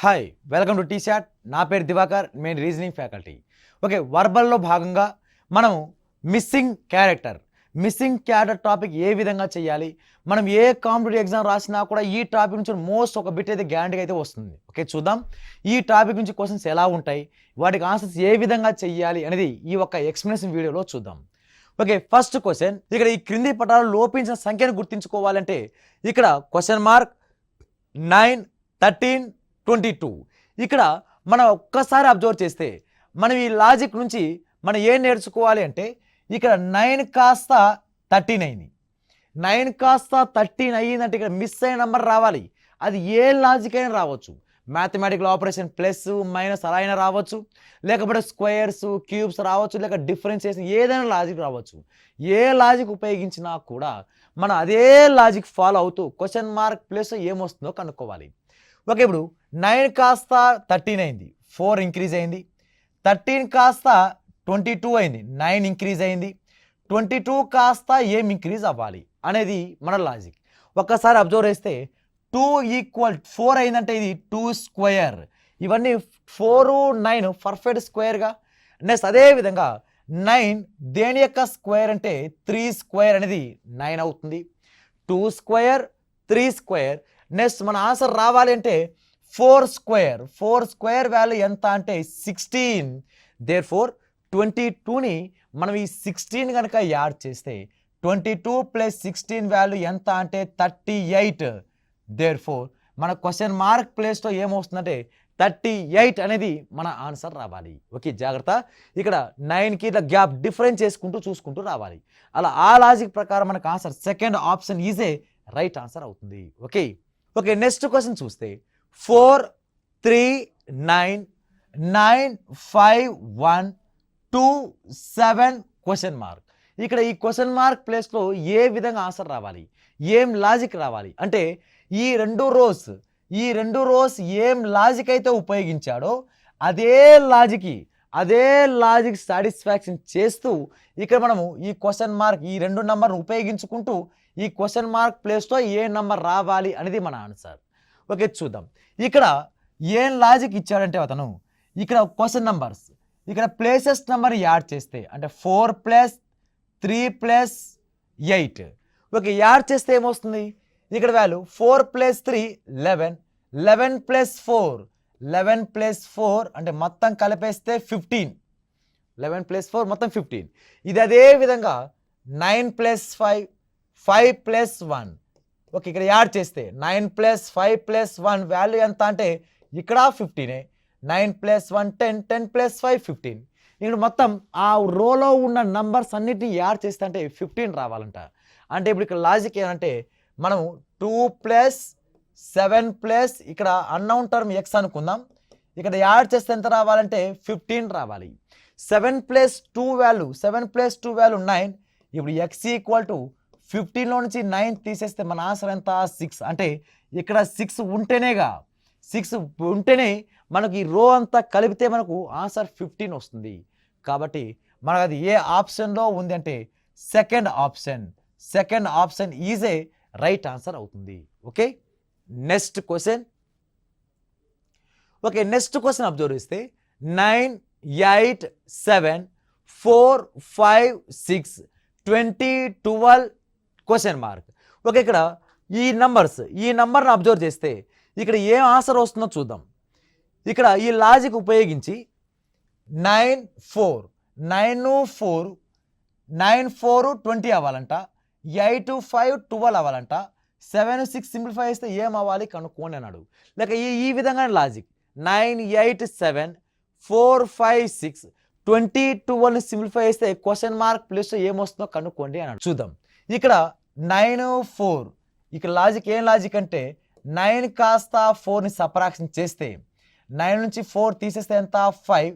Hi welcome to T-SAT. నా పేరు దివాకర్, నేను రీజనింగ్ ఫ్యాకల్టీ. ఓకే, వర్బల్లో భాగంగా మనం మిస్సింగ్ క్యారెక్టర్ టాపిక్ ఏ విధంగా చేయాలి, మనం ఏ కాంపిటేటివ్ ఎగ్జామ్ రాసినా కూడా ఈ టాపిక్ నుంచి మోస్ట్ ఒక బిట్ అయితే గ్యారంటీగా అయితే వస్తుంది. ఓకే, చూద్దాం ఈ టాపిక్ నుంచి క్వశ్చన్స్ ఎలా ఉంటాయి, వాటికి ఆన్సర్స్ ఏ విధంగా చేయాలి అనేది ఈ ఒక ఎక్స్ప్లెనేషన్ వీడియోలో చూద్దాం. ఓకే, ఫస్ట్ క్వశ్చన్, ఇక్కడ ఈ క్రింది పటాలు లోపించిన సంఖ్యను గుర్తించుకోవాలంటే ఇక్కడ క్వశ్చన్ మార్క్ 9, 13, 22. ఇక్కడ మనం ఒక్కసారి అబ్జర్వ్ చేస్తే మనం ఈ లాజిక్ నుంచి మనం ఏం నేర్చుకోవాలి అంటే ఇక్కడ 9 కాస్త 13 అయింది. 9 కాస్త 13 అయ్యిందంటే ఇక్కడ మిస్ అయిన నెంబర్ రావాలి. అది ఏ లాజిక్ అయినా రావచ్చు, మ్యాథమెటికల్ ఆపరేషన్ ప్లస్ మైనస్ అలా అయినా రావచ్చు, లేకపోతే స్క్వేర్స్ క్యూబ్స్ రావచ్చు, లేక డిఫరెన్షియేషన్ ఏదైనా లాజిక్ రావచ్చు. ఏ లాజిక్ ఉపయోగించినా కూడా మనం అదే లాజిక్ ఫాలో అవుతూ క్వశ్చన్ మార్క్ ప్లస్ ఏమొస్తుందో కనుక్కోవాలి. ఓకే, ఇప్పుడు 9 కాస్త 13 అయింది, 4 ఇంక్రీజ్ అయింది. 13 కాస్త 22 అయింది, 9 ఇంక్రీజ్ అయింది. 22 కాస్త ఏం ఇంక్రీజ్ అవ్వాలి అనేది మన లాజిక్. ఒక్కసారి అబ్జర్వ్ చేస్తే 2 ఈక్వల్ 4 అయిందంటే ఇది 2 స్క్వేర్. ఇవన్నీ 4, 9 పర్ఫెక్ట్ స్క్వేర్గా. నెక్స్ట్ అదేవిధంగా 9 దేని యొక్క స్క్వేర్ అంటే 3 స్క్వేర్ అనేది 9 అవుతుంది. 2 స్క్వేర్ 3 స్క్వేర్. నెక్స్ట్ మన ఆన్సర్ రావాలి అంటే 4 స్క్వేర్ వాల్యూ ఎంత అంటే 16. దేర్ఫోర్ 22ని మనం ఈ 16 కనుక యాడ్ చేస్తే 22 + 16 వాల్యూ ఎంత అంటే 38. దేర్ఫోర్ మన క్వశ్చన్ మార్క్ ప్లేస్లో ఏమవుతుందంటే 38 అనేది మన ఆన్సర్ రావాలి. ఓకే, జాగ్రత్త, ఇక్కడ 9కి ఇట్లా గ్యాప్ డిఫరెన్స్ చేసుకుంటూ చూసుకుంటూ రావాలి. అలా ఆ లాజిక్ ప్రకారం మనకు answer second option EJ right answer అవుతుంది. ఓకే, నెక్స్ట్ క్వశ్చన్ చూస్తే 4, 3, 9, 9, 5, 1, 2, 7 క్వశ్చన్ మార్క్. ఇక్కడ ఈ క్వశ్చన్ మార్క్ ప్లేస్లో ఏ విధంగా ఆన్సర్ రావాలి, ఏం లాజిక్ రావాలి అంటే ఈ రెండు రోస్ ఏం లాజిక్ అయితే ఉపయోగించాడో అదే లాజిక్ సాటిస్ఫాక్షన్ చేస్తూ ఇక్కడ మనము ఈ క్వశ్చన్ మార్క్ ఈ రెండు నంబర్ను ఉపయోగించుకుంటూ ఈ క్వశ్చన్ మార్క్ ప్లేస్లో ఏ నంబర్ రావాలి అనేది మన ఆన్సర్. ఓకే, చూద్దాం ఇక్కడ ఏం లాజిక్ ఇచ్చాడంటే అతను ఇక్కడ క్వశ్చన్ నంబర్స్ ఇక్కడ ప్లేసెస్ నెంబర్ యాడ్ చేస్తే అంటే 4 + 3 + 8. ఓకే, యాడ్ చేస్తే ఏమొస్తుంది ఇక్కడ వాల్యూ 4 + 3 11, 11 + 4 11 + 4 అంటే మొత్తం కలిపేస్తే 15, 11 + 4 మొత్తం 15. ఇది అదే విధంగా 9 + 5 5 + 1. ఓకే, ఇక్కడ యాడ్ చేస్తే 9 + 5 + 1 వాల్యూ ఎంత అంటే ఇక్కడ 15. 9 + 1 10, 10 + 5 15. ఇక్కడ మొత్తం ఆ రోలో ఉన్న నంబర్స్ అన్నిటిని యాడ్ చేస్తే అంటే 15 రావాలంట. అంటే ఇప్పుడు ఇక్కడ లాజిక్ ఏంటంటే మనము 2 + 7 + ఇక్కడ అన్నౌన్ టర్మ్ ఎక్స్ అనుకుందాం. ఇక్కడ యాడ్ చేస్తే ఎంత రావాలంటే 15 రావాలి. 7 + 2 వాల్యూ 9. ఇప్పుడు ఎక్స్ ఈక్వల్ టు 15లో నుంచి 9 తీసేస్తే మన ఆన్సర్ ఎంత 6. అంటే ఇక్కడ 6 ఉంటేనే మనకి ఈ రో అంతా కలిపితే మనకు ఆన్సర్ 15 వస్తుంది. కాబట్టి మనకు అది ఏ ఆప్షన్లో ఉంది అంటే second option is a right answer అవుతుంది. ఓకే, నెక్స్ట్ క్వశ్చన్ అబ్జర్వ్ చేస్తే 9, 8, 7, 4, 5, 6, 20, 12 క్వశ్చన్ మార్క్. ఓకే, ఇక్కడ ఈ నంబర్ని అబ్జర్వ్ చేస్తే ఇక్కడ ఏం ఆన్సర్ వస్తుందో చూద్దాం. ఇక్కడ ఈ లాజిక్ ఉపయోగించి 9, 4 20 అవ్వాలంట, 8, 5 12 అవ్వాలంట, 7, 6 సింప్లిఫై చేస్తే ఏం అవ్వాలి కనుక్కోండి అన్నాడు. లేక ఈ విధంగా లాజిక్ 9, 8, 7, 4, 5, 6, 20, 12ని సింప్లిఫై చేస్తే క్వశ్చన్ మార్క్ ప్లేస్లో ఏమొస్తుందో కనుక్కోండి అన్నాడు. చూద్దాం ఇక్కడ 9, 4 ఇక్కడ లాజిక్ ఏం లాజిక్ అంటే 9 కాస్త 4ని సబ్ట్రాక్షన్ చేస్తే 9 నుంచి 4 తీసేస్తే ఎంత 5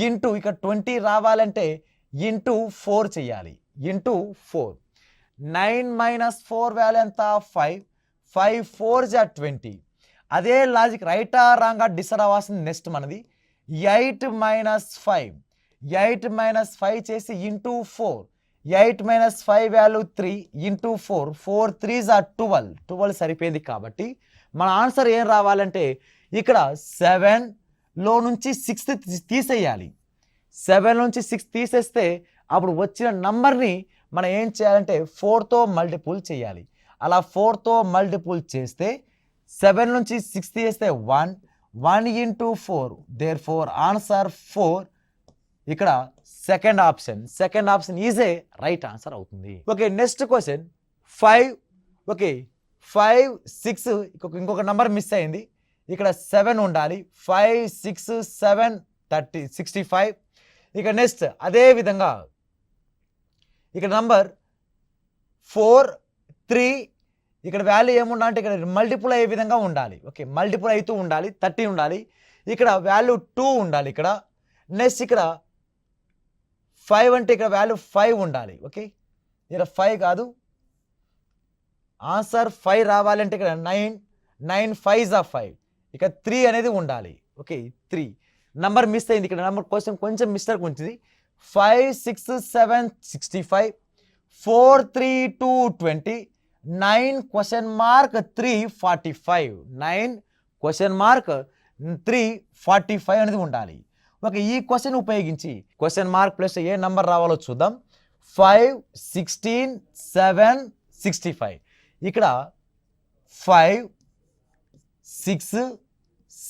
ఇంటూ ఇక్కడ 20 రావాలంటే ఇంటూ 4 చేయాలి. ఇంటూ 4 9 - 4 వాల్యూ ఎంత 5 4 = 20. అదే లాజిక్ రైటా రాంగా డిసైడ్ అవ్వాల్సింది నెక్స్ట్ మనది 8 - 5 చేసి ఇంటూ 4 8 - 5 వాల్యూ 3 ఇంటూ 4 4 3 = 12 సరిపోయింది. కాబట్టి మన ఆన్సర్ ఏం రావాలంటే ఇక్కడ 7లో నుంచి 6 తీసేయాలి. 7 నుంచి 6 తీసేస్తే అప్పుడు వచ్చిన నంబర్ని మనం ఏం చేయాలంటే 4తో మల్టిపుల్ చేయాలి. అలా 4తో మల్టిపుల్ చేస్తే 7 నుంచి 6 తీస్తే 1 into 4, therefore ఆన్సర్ 4. ఇక్కడ second option is a right answer అవుతుంది. Okay, next question 5. ఓకే, 5, 6 ఇంకొక నంబర్ మిస్ అయింది. ఇక్కడ 7 ఉండాలి. 5, 6, 7 65. ఇక నెక్స్ట్ అదే విధంగా ఇక్కడ నంబర్ 4, 3 ఇక్కడ వాల్యూ ఏముండాలి అంటే ఇక్కడ మల్టిపుల్ అయ్యే విధంగా ఉండాలి. ఓకే, మల్టిపుల్ అవుతూ ఉండాలి. 30 ఉండాలి. ఇక్కడ వాల్యూ 2 ఉండాలి. ఇక్కడ నెక్స్ట్ ఇక్కడ 5 అంటే ఇక్కడ వాల్యూ 5 ఉండాలి. ఓకే, ఇక్కడ 5 కాదు, ఆన్సర్ 5 రావాలంటే ఇక్కడ 9 5s are 5. ఇక 3 అనేది ఉండాలి. ఓకే, 3 నంబర్ మిస్ అయింది. ఇక్కడ నంబర్ కొంచెం మిస్టేక్ ఉంటుంది. 5, 6, 7 65, 4, 3, 2 20, 9 3 45, 9 3 45 అనేది ఉండాలి. ఓకే, ఈ క్వశ్చన్ ఉపయోగించి క్వశ్చన్ మార్క్ ప్లస్ ఏ నంబర్ రావాలో చూద్దాం. 5, 16, 7 65. ఇక్కడ 5, 6,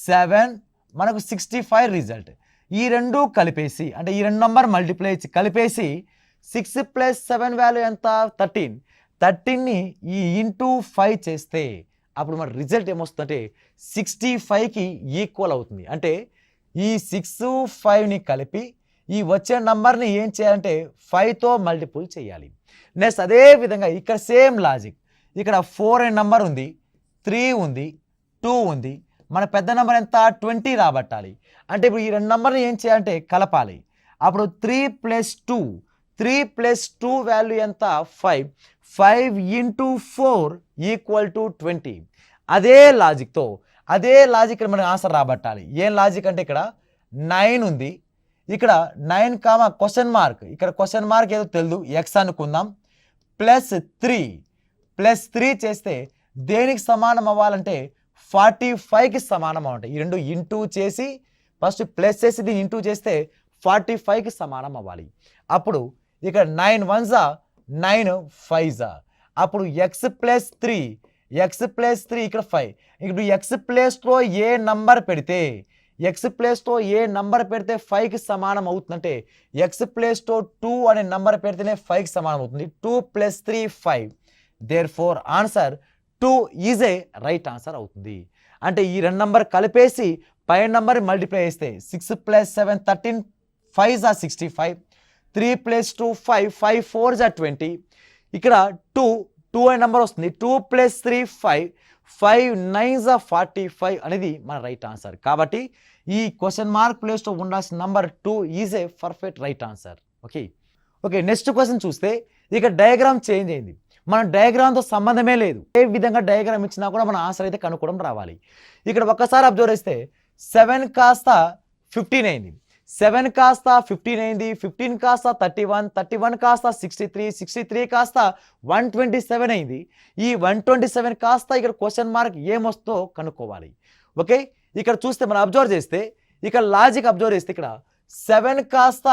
7 మనకు 65 రిజల్ట్. ఈ రెండు కలిపేసి అంటే ఈ రెండు నంబర్ మల్టిప్లై కలిపేసి 6 + 7 వాల్యూ ఎంత 13ని ఈ ఇంటూ 5 చేస్తే అప్పుడు మన రిజల్ట్ ఏమొస్తుందంటే 65కి ఈక్వల్ అవుతుంది. అంటే ఈ 6, 5ని కలిపి ఈ వచ్చే నంబర్ని ఏం చేయాలంటే 5తో మల్టిపుల్ చేయాలి. నెక్స్ట్ అదే విధంగా ఇక్కడ సేమ్ లాజిక్. ఇక్కడ 4 అనే నంబర్ ఉంది, 3 ఉంది, 2 ఉంది. మన పెద్ద నెంబర్ ఎంత 20 రాబట్టాలి. అంటే ఇప్పుడు ఈ రెండు నంబర్ని ఏం చేయాలంటే కలపాలి. అప్పుడు 3 + 2 వాల్యూ ఎంత 5. 5 into 4 = 20. అదే లాజిక్ మనకి ఆన్సర్ రాబట్టాలి. ఏం లాజిక్ అంటే ఇక్కడ 9 ఉంది, ఇక్కడ 9 క్వశ్చన్ మార్క్, ఇక్కడ క్వశ్చన్ మార్క్ ఏదో తెలియదు ఎక్స్ అనుకుందాం. +3 చేస్తే దేనికి సమానం అవ్వాలంటే 45కి సమానం అవ్వాలి. ఈ రెండు ఇంటూ చేసి ఫస్ట్ ప్లస్ చేసి దీన్ని ఇంటూ చేస్తే 45కి సమానం అవ్వాలి. అప్పుడు ఇక్కడ 9 1s 9 5s. అప్పుడు x + 3 ఇక్కడ 5. ఇప్పుడు x ప్లేస్లో ఏ నంబర్ పెడితే 5కి సమానం అవుతుందంటే x ప్లేస్లో 2 అనే నంబర్ పెడితేనే 5కి సమానం అవుతుంది. 2 + 3 5. Therefore answer 2 is a right answer అవుతుంది. అంటే ఈ రెండు నంబర్ కలిపేసి పైన నంబర్ మల్టిప్లై చేస్తే 6 + 7 13, 5s are 65, 3 + 2 5, 5 4s are 20. ఇక్కడ 2 అనే నెంబర్ వస్తుంది. 2 + 3 5, 5 9s are 45 అనేది మన రైట్ ఆన్సర్. కాబట్టి ఈ క్వశ్చన్ మార్క్ ప్లేస్లో ఉండాల్సిన number 2 is a perfect right answer. Okay, next question చూస్తే ఇక డయాగ్రామ్ చేంజ్ అయింది. మన డయాగ్రామ్తో సంబంధమే లేదు. ఏ విధంగా డయాగ్రామ్ ఇచ్చినా కూడా మన ఆన్సర్ అయితే కనుక్కోవడం రావాలి. ఇక్కడ ఒక్కసారి అబ్జర్వ్ చేస్తే 7 కాస్త 15 అయింది, 7 కాస్త 15 అయింది, 15 కాస్త 31, 31 కాస్త 63, 63 కాస్త 127 అయింది. ఈ 127 కాస్త ఇక్కడ క్వశ్చన్ మార్క్ ఏమొస్తుందో కనుక్కోవాలి. ఓకే, ఇక్కడ చూస్తే మనం అబ్జర్వ్ చేస్తే ఇక్కడ లాజిక్ అబ్జర్వ్ చేస్తే ఇక్కడ 7 కాస్త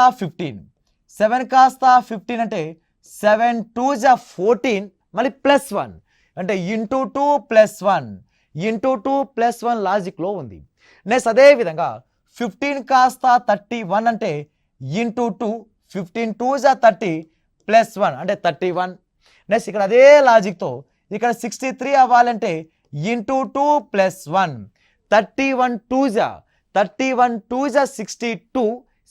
15 అంటే 7 2s are 14 మళ్ళీ +1 అంటే ఇంటూ 2 + 1 లాజిక్లో ఉంది. నెక్స్ట్ అదే విధంగా 15 కాస్త 31 అంటే ఇంటూ 2, 15 2s are 30 +1 అంటే 31. నెక్స్ట్ ఇక్కడ అదే లాజిక్తో ఇక్కడ 63 అవ్వాలంటే ఇంటూ 2 + 1, 31 2s are 62,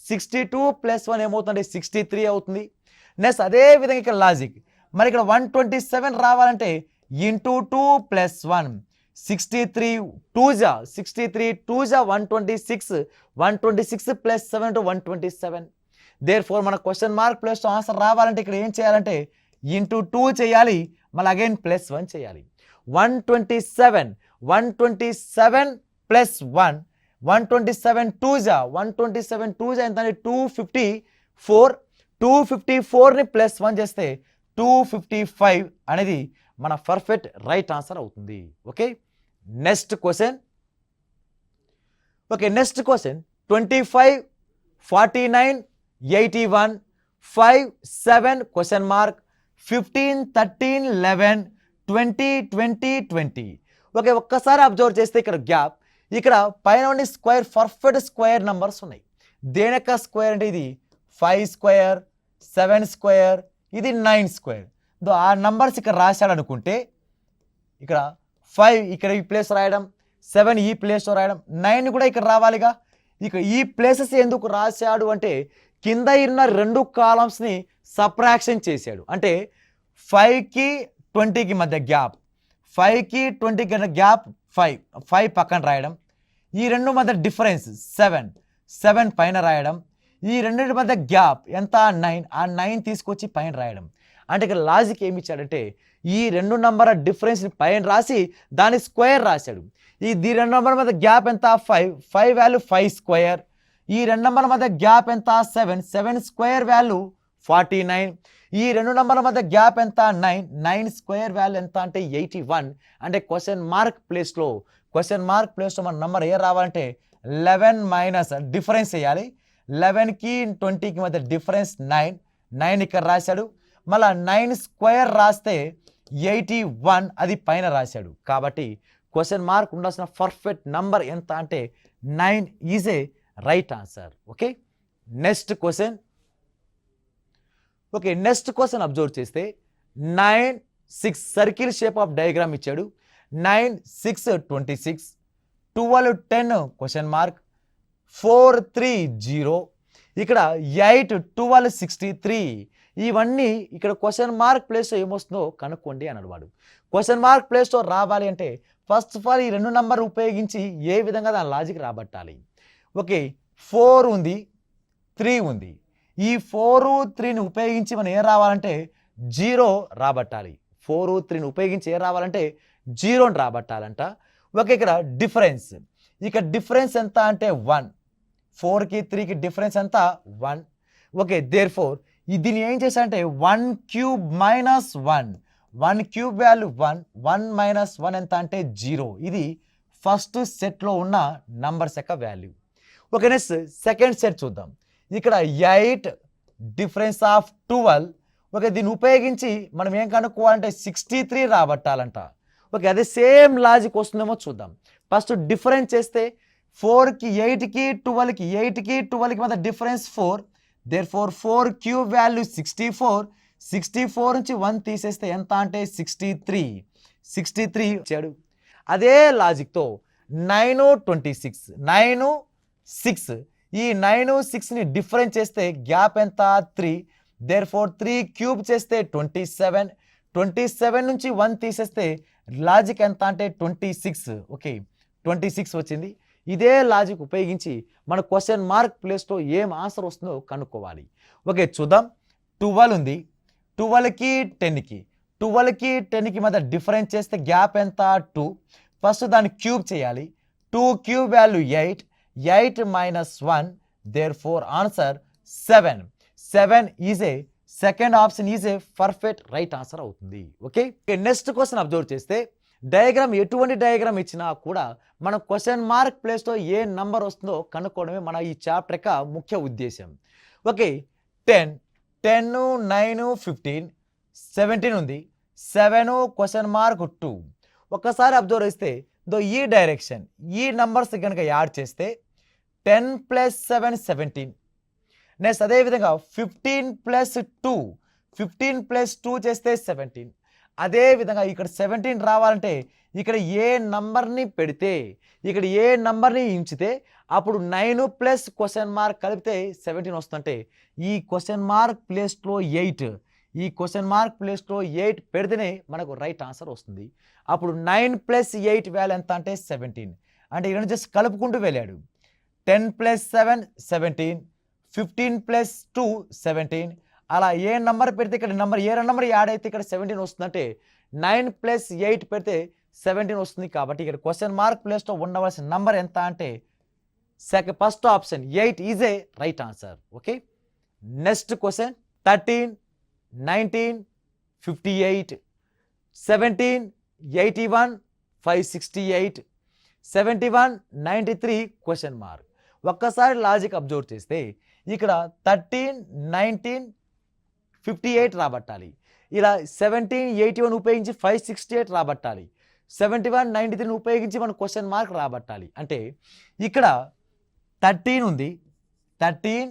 62 + 1 ఏమవుతుందంటే 63 అవుతుంది. నెక్స్ట్ అదే విధంగా ఇక్కడ లాజిక్ మరి ఇక్కడ 127 రావాలంటే ఇంటూ 2 + 1, 63 2s are 126, 126 + 7 = 127. దేర్ఫోర్ మన క్వశ్చన్ మార్క్ ప్లస్ ఆన్సర్ రావాలంటే ఇక్కడ ఏం చేయాలంటే ఇంటూ 2 చేయాలి, మళ్ళీ అగైన్ +1 చేయాలి. 127 + 1, 127 2s are 127 ఎంత అంటే 254, 254ని +1 చేస్తే 255 అనేది మన పర్ఫెక్ట్ రైట్ ఆన్సర్ అవుతుంది. Okay, next question okay, next question 25, 49, 81, 5, 7 question mark 15, 13, 11, 20, 20, 20. Okay, ఒక్కసారి అబ్జర్వ్ చేస్తే ఇక్కడ గ్యాప్, ఇక్కడ పైన ఉండి స్క్వేర్ పర్ఫెక్ట్ స్క్వేర్ నంబర్స్ ఉన్నాయి. దేని యొక్క స్క్వేర్ అంటే ఇది 5 స్క్వేర్, 7 స్క్వేర్, ఇది 9 స్క్వేర్. ఆ నంబర్స్ ఇక్కడ రాశాడు అనుకుంటే ఇక్కడ 5 ఇక్కడ ఈ ప్లేస్ రాయడం, 7 ఈ ప్లేస్లో రాయడం, 9 కూడా ఇక్కడ రావాలిగా. ఇక ఈ ప్లేసెస్ ఎందుకు రాశాడు అంటే కింద ఉన్న 2 కాలమ్స్ని సబ్ట్రాక్షన్ చేశాడు. అంటే 5కి 20కి మధ్య గ్యాప్, 5కి 20కి మధ్య గ్యాప్ 5 పక్కన రాయడం, ఈ 2 మధ్య డిఫరెన్స్ 7 పైన రాయడం, ఈ రెండింటి మధ్య గ్యాప్ ఎంత 9, ఆ 9 తీసుకొచ్చి పైన రాయడం. అంటే ఇక్కడ లాజిక్ ఏమి ఇచ్చాడంటే ఈ 2 నంబర్ డిఫరెన్స్ పైన రాసి దాని స్క్వేర్ రాశాడు. ఈ 2 నంబర్ మధ్య గ్యాప్ ఎంత 5 వాల్యూ 5 స్క్వేర్, ఈ 2 నంబర్ మధ్య గ్యాప్ ఎంత 7 స్క్వేర్ వాల్యూ 49, ఈ 2 నంబర్ల మధ్య గ్యాప్ ఎంత 9 స్క్వేర్ వాల్యూ ఎంత అంటే 81. అంటే క్వశ్చన్ మార్క్ ప్లేస్లో మన నంబర్ ఏ రావాలంటే 11 మైనస్ డిఫరెన్స్ వేయాలి. 11కి 20కి మధ్య డిఫరెన్స్ 9 ఇక్కడ రాశాడు. మళ్ళీ 9 స్క్వేర్ రాస్తే 81 అది పైన రాశాడు. కాబట్టి క్వశ్చన్ మార్క్ ఉండాల్సిన పర్ఫెక్ట్ నంబర్ ఎంత అంటే 9 is a right answer. Okay, next question. Okay, next question observe చేస్తే 9, 6 సర్కిల్ షేప్ ఆఫ్ డయాగ్రామ్ ఇచ్చాడు. 9, 6, 26, 12, 10 క్వశ్చన్ మార్క్ 4, 3, 0, ఇక్కడ 8, 12, 63. ఇవన్నీ ఇక్కడ క్వశ్చన్ మార్క్ ప్లేస్లో ఏమొస్తుందో కనుక్కోండి అన్నాడు వాడు. క్వశ్చన్ మార్క్ ప్లేస్లో రావాలి అంటే ఫస్ట్ ఆఫ్ ఆల్ ఈ 2 నంబర్ ఉపయోగించి ఏ విధంగా దాని లాజిక్ రాబట్టాలి. ఓకే, 4 ఉంది, 3 ఉంది. ఈ 4, 3ని ఉపయోగించి మనం ఏం రావాలంటే 0 రాబట్టాలి. 4, 3ని ఉపయోగించి ఏం రావాలంటే 0ని రాబట్టాలంట. ఓకే, ఇక్కడ డిఫరెన్స్, ఇక్కడ డిఫరెన్స్ ఎంత అంటే 1, 4కి 3కి డిఫరెన్స్ ఎంత 1. ఓకే, దేర్ ఫోర్ దీన్ని ఏం చేశారంటే 1 cube minus 1 cube value 1 minus 1 ఎంత అంటే 0. ఇది ఫస్ట్ సెట్లో ఉన్న నంబర్స్ యొక్క value. Okay, next second set చూద్దాం. ఇక్కడ 8 డిఫరెన్స్ ఆఫ్ 12. ఓకే, దీన్ని ఉపయోగించి మనం ఏం కనుక్కోవాలంటే 63 రాబట్టాలంట. ఓకే, అదే సేమ్ లాజిక్ వస్తుందేమో చూద్దాం. ఫస్ట్ డిఫరెన్స్ చేస్తే 4కి 8కి 12కి 8కి 12కి మధ్య difference 4. Therefore 4 cube value 64 నుంచి 1 తీసేస్తే ఎంత అంటే 63 ఇచ్చాడు. అదే లాజిక్తో 9, 26, 9, 6, ఈ 9, 6ని డిఫరెన్స్ చేస్తే గ్యాప్ ఎంత 3. దేర్ ఫోర్ 3 క్యూబ్ చేస్తే 27 నుంచి 1 తీసేస్తే లాజిక్ ఎంత అంటే 26. ఓకే, 26 వచ్చింది. ఇదే లాజిక్ ఉపయోగించి మన క్వశ్చన్ మార్క్ ప్లేస్లో ఏం ఆన్సర్ వస్తుందో కనుక్కోవాలి. ఓకే, చూద్దాం. 12 ఉంది, 12కి 10కి మధ్య డిఫరెన్స్ చేస్తే గ్యాప్ ఎంత 2. ఫస్ట్ దాన్ని క్యూబ్ చేయాలి. 2 cube value 8 minus 1. Therefore answer 7 is a second option is a perfect right answer అవుతుంది. ఓకే, నెక్స్ట్ క్వశ్చన్ అబ్జర్వ్ చేస్తే డయాగ్రామ్ ఎటువంటి డయాగ్రామ్ ఇచ్చినా కూడా మన క్వశ్చన్ మార్క్ ప్లేస్లో ఏ నంబర్ వస్తుందో కనుక్కోవడమే మన ఈ చాప్టర్ యొక్క ముఖ్య ఉద్దేశం. ఓకే, 10, 9, 15, 17 ఉంది, 7 క్వశ్చన్ మార్క్ 2. ఒక్కసారి అబ్జర్వ్ చేస్తే ఈ డైరెక్షన్ ఈ నంబర్స్ కనుక యాడ్ చేస్తే 10 + 7 17. నెక్స్ట్ అదేవిధంగా 15 + 2 చేస్తే 17. అదేవిధంగా ఇక్కడ 17 రావాలంటే ఇక్కడ ఏ నంబర్ని పెడితే ఇక్కడ ఏ నంబర్ని ఉంచితే అప్పుడు 9 ప్లస్ క్వశ్చన్ మార్క్ కలిపితే 17 వస్తుంటే ఈ క్వశ్చన్ మార్క్ ప్లేస్లో 8 పెడితేనే మనకు రైట్ ఆన్సర్ వస్తుంది. అప్పుడు 9 + 8 వాల్యూ ఎంత అంటే 17. అంటే ఇక్కడ జస్ట్ కలుపుకుంటూ వెళ్ళాడు. 10 + 7 17, 15 + 2 17. అలా ఏ నంబర్ పెడితే ఇక్కడ ఏ నంబర్ యాడ్ అయితే ఇక్కడ 17 వస్తుందంటే 9 + 8 పెడితే 17 వస్తుంది. కాబట్టి ఇక్కడ క్వశ్చన్ మార్క్ ప్లేస్లో ఉండవలసిన నంబర్ ఎంత అంటే first option 8 is a right answer. Okay, next question 13, 19, 58, 17, 81, 568, 71 93 question mark. ఒక్కసారి లాజిక్ అబ్జర్వ్ చేస్తే ఇక్కడ 13 19 58 రాబట్టాలి. ఇలా 17 81 ఉపయోగించి 568 రాబట్టాలి. 71 93 ఉపయోగించి మనం క్వశ్చన్ మార్క్ రాబట్టాలి. అంటే ఇక్కడ 13 ఉంది, 13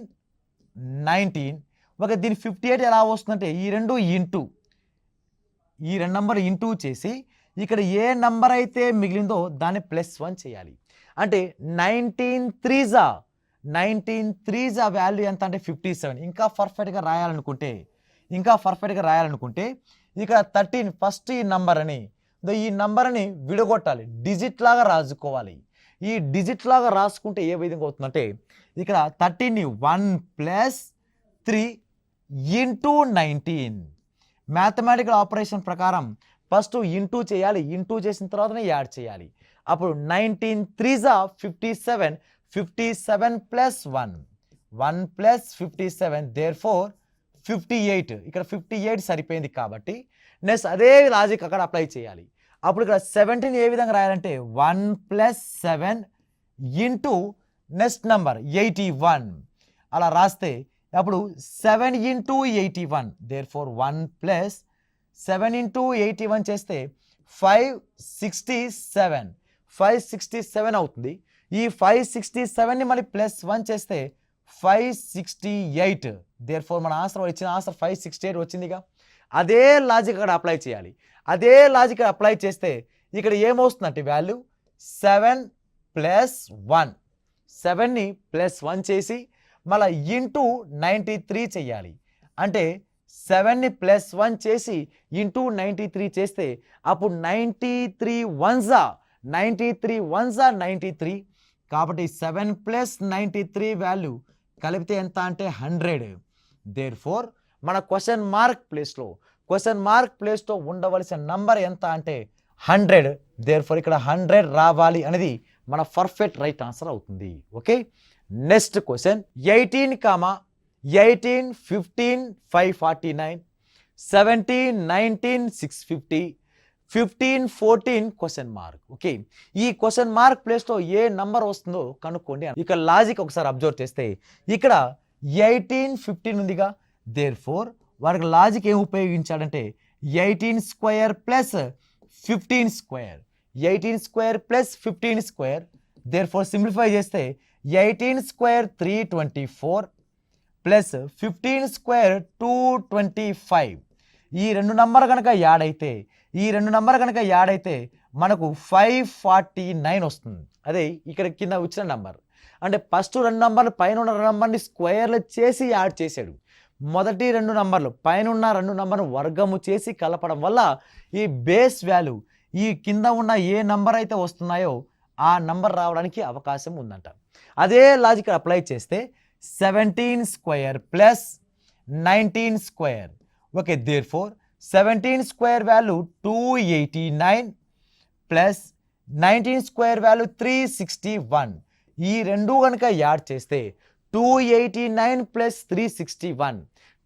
19. ఒక దీని 58 ఎలా వస్తుందంటే ఈ రెండు నంబర్ ఇంటూ చేసి ఇక్కడ ఏ నంబర్ అయితే మిగిలిందో దాన్ని +1 చేయాలి. అంటే 19 3s వాల్యూ ఎంత అంటే 57. ఇంకా పర్ఫెక్ట్గా రాయాలనుకుంటే ఇక్కడ 13 ఫస్ట్ ఈ నంబర్ని విడగొట్టాలి, డిజిట్ లాగా రాసుకోవాలి. ఈ డిజిట్ లాగా రాసుకుంటే ఏ విధంగా అవుతుందంటే ఇక్కడ 13ని 1 + 3 × 19. మ్యాథమెటికల్ ఆపరేషన్ ప్రకారం ఫస్ట్ ఇంటూ చేయాలి, ఇంటూ చేసిన తర్వాతనే యాడ్ చేయాలి. అప్పుడు 19 3s 57, 57 + 1 + 57, therefore 58. ఇక్కడ 58 సరిపోయింది కాబట్టి నెక్స్ట్ అదే లాజిక్ అక్కడ అప్లై చేయాలి. అప్పుడు ఇక్కడ 17 ఏ విధంగా రాయాలంటే 1 + 7 ఇంటూ నెక్స్ట్ నంబర్ 81 అలా రాస్తే అప్పుడు 7 × 81, therefore 1 + 7 × 81 చేస్తే 567 అవుతుంది. ఈ 567ని మళ్ళీ +1 చేస్తే 568, therefore మన ఇచ్చిన ఆన్సర్ 568 వచ్చిందిగా. అదే లాజిక్ అక్కడ అప్లై చేయాలి. అదే లాజిక్ అప్లై చేస్తే ఇక్కడ ఏమవుతుందంటే వాల్యూ 7 + 1, 7ని +1 చేసి మళ్ళీ ఇంటూ 93 చెయ్యాలి. అంటే 7ని +1 చేసి ఇంటూ 93 చేస్తే అప్పుడు 93 1s 93. కాబట్టి 7 + 93 వాల్యూ కలిపితే ఎంత అంటే 100. దేర్ఫోర్ మన క్వశ్చన్ మార్క్ ప్లేస్లో ఉండవలసిన నంబర్ ఎంత అంటే 100. దేర్ఫోర్ ఇక్కడ 100 రావాలి అనేది మన పర్ఫెక్ట్ రైట్ ఆన్సర్ అవుతుంది. Okay, next question 18, 15 549, 17 19 650, 15 14 question mark. Okay, ఈ క్వశ్చన్ మార్క్ ప్లేస్లో ఏ నంబర్ వస్తుందో కనుక్కోండి. ఇక లాజిక్ ఒకసారి అబ్జర్వ్ చేస్తే ఇక్కడ 18 15 ఉందిగా. దేర్ఫోర్ వారికి లాజిక్ ఏం ఉపయోగించాడంటే 18² + 15², 18² + 15². దేర్ఫోర్ సింప్లిఫై చేస్తే 18² 324 + 15² 225. ఈ రెండు నంబర్ కనుక యాడ్ అయితే మనకు 549 వస్తుంది. అదే ఇక్కడ కింద వచ్చిన నంబర్. అంటే ఫస్ట్ రెండు నంబర్లు పైన ఉన్న రెండు నంబర్ని స్క్వేర్లు చేసి యాడ్ చేశాడు. మొదటి రెండు నంబర్లు పైన ఉన్న రెండు నంబర్ను వర్గము చేసి కలపడం వల్ల ఈ బేస్ వాల్యూ ఈ కింద ఉన్న ఏ నంబర్ అయితే వస్తున్నాయో ఆ నంబర్ రావడానికి అవకాశం ఉందంట. అదే లాజిక్ అప్లై చేస్తే 17² + 19². Okay, therefore 17² value 289 + 19² value 361. ఈ రెండు కనుక యాడ్ చేస్తే 289 + 361,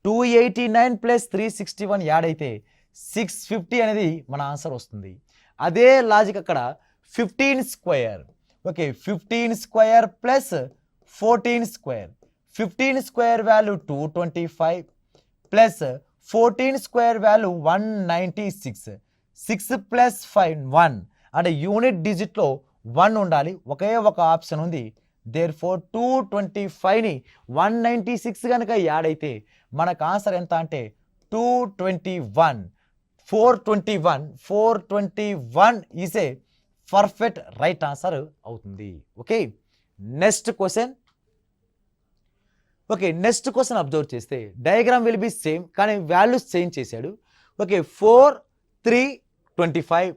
289 + 361 యాడ్ అయితే 650 అనేది మన ఆన్సర్ వస్తుంది. అదే లాజిక్ అక్కడ 15². ఓకే, 15² + 14². 15² value 225 + 14² value 196. 6 + 5 1. అంటే యూనిట్ డిజిట్లో 1 ఉండాలి, ఒకే ఒక ఆప్షన్ ఉంది. దేర్ఫోర్ 225ని 196 కనుక యాడ్ అయితే మనకు ఆన్సర్ ఎంత అంటే 221. 421 is a perfect right answer అవుతుంది. Okay, next question. Okay, next question observe చేస్తే డయాగ్రామ్ విల్ బి సేమ్ కానీ వాల్యూస్ చేంజ్ చేశాడు. ఓకే, 4 3 25,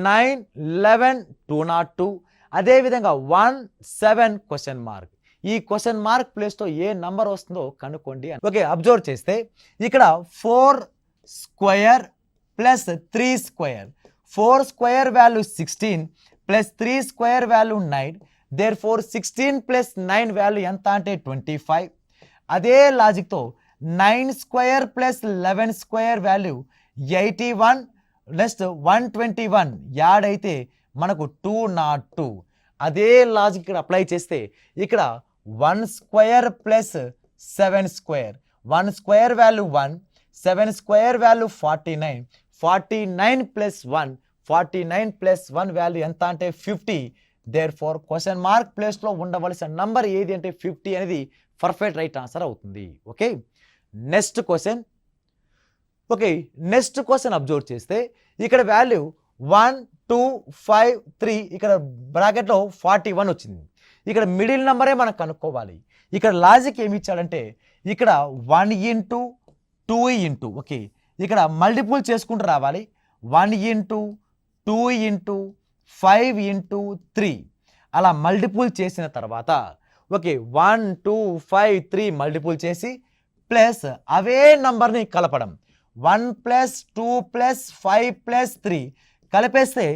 9 11 202, అదేవిధంగా 1 7 క్వశ్చన్ మార్క్. ఈ క్వశ్చన్ మార్క్ ప్లేస్లో ఏ నంబర్ వస్తుందో కనుక్కోండి. ఓకే, అబ్జర్వ్ చేస్తే ఇక్కడ 4² + 3². 4² వాల్యూ 16 + 3² వాల్యూ 9. దేర్ఫోర్ 16 + 9 వాల్యూ ఎంత అంటే 25. అదే లాజిక్తో 9² + 11² వాల్యూ 81 నెక్స్ట్ 121 యాడ్ అయితే మనకు 202. అదే లాజిక్ ఇక్కడ అప్లై చేస్తే ఇక్కడ 1 square plus 7 square, 1 square value 1, 7 square value 49, 49 plus 1, 49 plus 1 value ఎంత అంటే 50. దేర్ ఫోర్ క్వశ్చన్ మార్క్ ప్లేస్లో ఉండవలసిన నంబర్ ఏది అంటే 50 అనేది పర్ఫెక్ట్ రైట్ ఆన్సర్ అవుతుంది. Okay, next question. Okay, next question observe చేస్తే ఇక్కడ వాల్యూ 1, 2, 5, 3, ఇక్కడ బ్రాకెట్లో 41 వచ్చింది. ఇక్కడ మిడిల్ నెంబరే మనం కనుక్కోవాలి. ఇక్కడ లాజిక్ ఏమి ఇచ్చాడంటే ఇక్కడ 1 ఇంటూ 2 ఇంటూ, ఓకే, ఇక్కడ మల్టిపుల్ చేసుకుంటూ రావాలి. 1 ఇంటూ 2 ఇంటూ 5 ఇంటూ 3 అలా మల్టిపుల్ చేసిన తర్వాత ఓకే 1, 2, 5, 3 మల్టిపుల్ చేసి ప్లస్ అవే నంబర్ని కలపడం. 1 ప్లస్ 2 ప్లస్ 5 ప్లస్ 3 కలిపేస్తే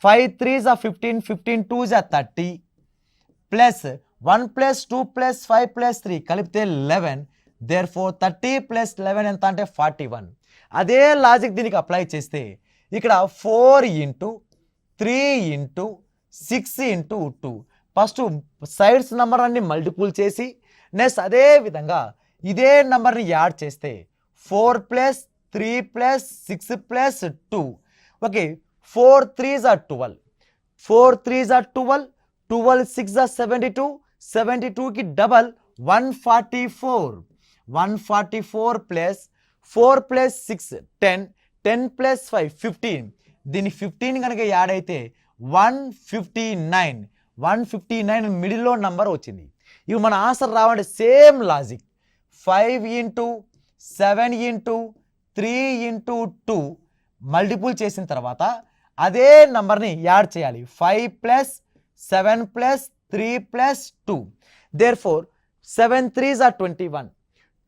5 3s are 15, 15 2s are 30 plus 1 plus 2 plus 5 plus 3 కలిపితే 11. దేర్ ఫోర్ 30 ప్లస్ 11 ఎంత అంటే 41. అదే లాజిక్ దీనికి అప్లై చేస్తే ఇక్కడ 4 into 3 into 6 into 2 first sides number అన్ని మల్టిపుల్ చేసి నెక్స్ట్ అదే విధంగా ఇదే నెంబర్ని యాడ్ చేస్తే 4 plus 3 plus 6 plus 2, okay 4 3s are 12, 4 3s are 12, 12 6 are 72, 72కి డబల్ 144, 144 ప్లస్ 4 ప్లస్ 6 10, 10 ప్లస్ 5 15. దీని 15 కనుక యాడ్ అయితే 159, 159 మిడిల్లో నంబర్ వచ్చింది. ఇవి మన ఆన్సర్ రావంటే same logic 5 into 7 into 3 into 2 multiple చేసిన తర్వాత అదే నంబర్ని యాడ్ చేయాలి. 5 plus 7 plus 3 plus 2. Therefore 7 3s are 21,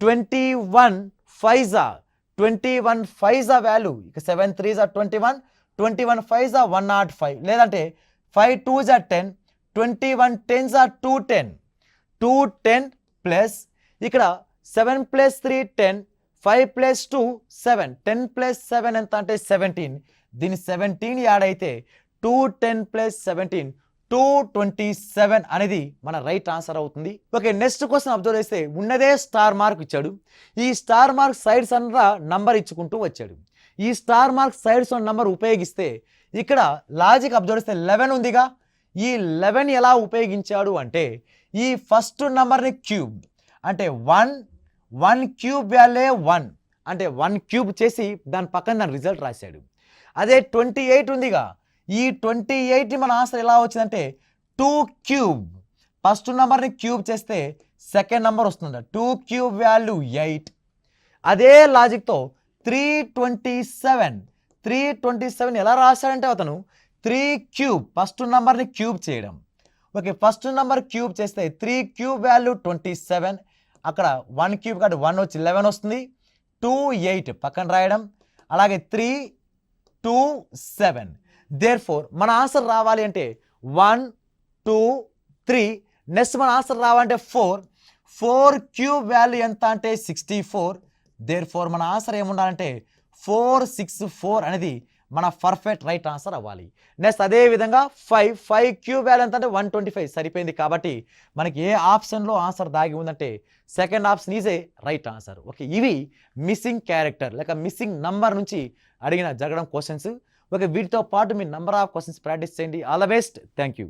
21 5s are 21 5s are value ఇక 7 3s are 21, 21 5s are 105 లేదంటే 5 2s are 10, 21 10s are 210, 210 plus ఇక్కడ 7 ప్లస్ 3 10, 5 ప్లస్ 2 7, 10 ప్లస్ 7 ఎంత అంటే 17. దీని 17 యాడ్ అయితే 210 ప్లస్ 17 227 అనేది మన రైట్ ఆన్సర్ అవుతుంది. ఓకే, నెక్స్ట్ క్వశ్చన్ అబ్జర్వ్ చేస్తే ఉన్నదే స్టార్ మార్క్ ఇచ్చాడు. ఈ స్టార్ మార్క్ సైడ్స్ అన్న నంబర్ ఇచ్చుకుంటూ వచ్చాడు. ఈ స్టార్ మార్క్ సైడ్స్ అన్న నంబర్ ఉపయోగిస్తే ఇక్కడ లాజిక్ అబ్జర్వ్ చేస్తే 11 ఉందిగా. ఈ 11 ఎలా ఉపయోగించాడు అంటే ఈ ఫస్ట్ నంబర్ని క్యూబ్ అంటే 1 క్యూబ్ వాల్యూ 1 అంటే 1 క్యూబ్ చేసి దాని పక్కన దాని రిజల్ట్ రాశాడు. అదే 28 ఉందిగా. ఈ 28ని మన ఆన్సర్ ఎలా వచ్చిందంటే 2 క్యూబ్, ఫస్ట్ నెంబర్ని క్యూబ్ చేస్తే సెకండ్ నెంబర్ వస్తుంది. 2 క్యూబ్ వాల్యూ 8. అదే లాజిక్తో 327 ఎలా రాశాడంటే అతను 3 క్యూబ్ ఫస్ట్ నెంబర్ని క్యూబ్ చేయడం. ఓకే, ఫస్ట్ నెంబర్ క్యూబ్ చేస్తే 3 క్యూబ్ వాల్యూ 27. అక్కడ 1 క్యూబ్ కాబట్టి 1 వచ్చి 11 వస్తుంది. 2 8 పక్కన రాయడం. అలాగే 3 2 7. దేర్ ఫోర్ మన ఆన్సర్ రావాలి అంటే 1 2 3. నెక్స్ట్ మన ఆన్సర్ రావాలంటే 4 క్యూబ్ వాల్యూ ఎంత అంటే 64. దేర్ ఫోర్ మన ఆన్సర్ ఏముండాలంటే 464 అనేది మన పర్ఫెక్ట్ రైట్ ఆన్సర్ అవ్వాలి. నెక్స్ట్ అదే విధంగా 5 క్యూబ్ వాల్యూ ఎంత అంటే 125 సరిపోయింది. కాబట్టి మనకి ఏ ఆప్షన్లో ఆన్సర్ దాగి ఉందంటే second option is a right answer. Okay, ఇవి మిస్సింగ్ క్యారెక్టర్ లేక మిస్సింగ్ నంబర్ నుంచి అడిగిన జరగడం క్వశ్చన్స్. ఓకే, వీటితో పాటు మీ నంబర్ ఆఫ్ క్వశ్చన్స్ ప్రాక్టీస్ చేయండి. All the best. Thank you.